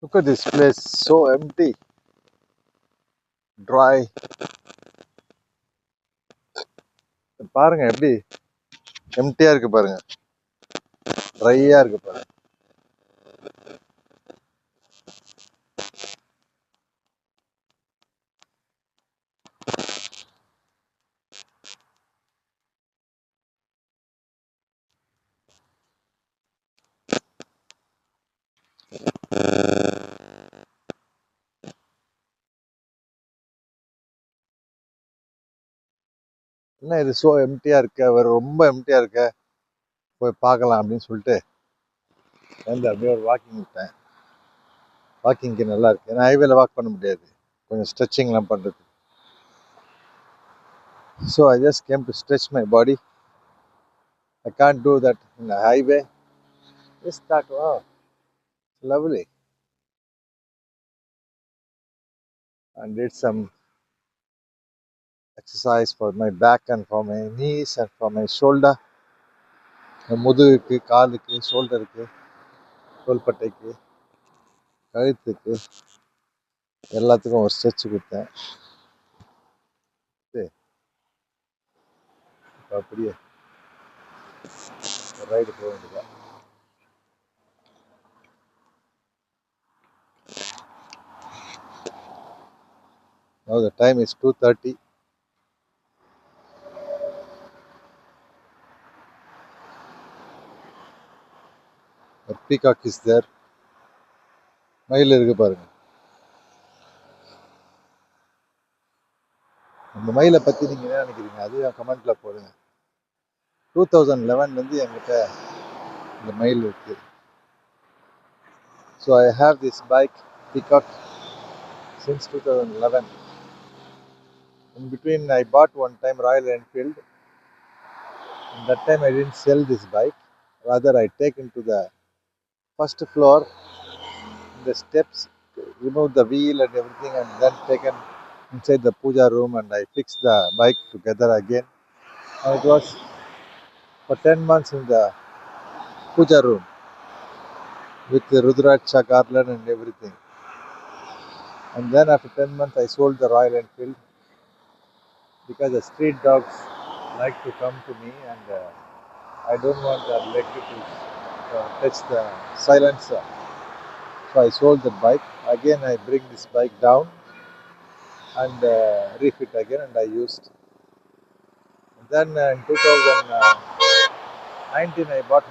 Look at this place, so empty, dry. பாருங்க எப்படி எம்டியா இருக்கு பாருங்க, ட்ரையா இருக்கு பாருங்க. என்ன இது சோ எம்டியா இருக்க, வேற ரொம்ப எம்டியா இருக்க, போய் பார்க்கலாம் அப்படின்னு சொல்லிட்டு வந்து அப்படியே ஒரு வாக்கிங் விட்டேன். வாக்கிங்க்கு நல்லா இருக்கு, ஏன்னா ஹைவேல வாக் பண்ண முடியாது, கொஞ்சம் ஸ்ட்ரெச்சிங்லாம் பண்றது. So I just came to stretch my body. I can't do that in highway. Just thought wow, lovely, and did some exercise for my back and for my knees and for my shoulder. முதுகுக்கு, காலுக்கு, ஷோல்டருக்கு, தோள்பட்டைக்கு, கழுத்துக்கு, எல்லாத்துக்கும் ஒரு stretch கொடுத்தேன். சரி, இப்போ அப்படியே ride போக வேண்டியதா. Now the time is 2:30. A peacock is there. மயில் இருக்கு பாருங்க. அந்த மயிலை பற்றி நீங்கள் என்ன நினைக்கிறீங்க, அதையும் கமெண்ட்டில் போடுங்க. 2011 என்கிட்ட இந்த மயில் இருக்கு. So I have this bike peacock since 2011. In between I bought one time Royal Enfield. And that time I didn't sell this bike. Rather I take into the first floor, the steps, remove the wheel and everything, and then taken inside the puja room and I fixed the bike together again. And it was for 10 months in the puja room with the Rudraksha garland and everything. And then after 10 months I sold the Royal Enfield because the street dogs like to come to me, and I don't want their leg to touch the silencer. So I sold the bike. Again I bring this bike down and refit again, and I used. And then in 2019 I bought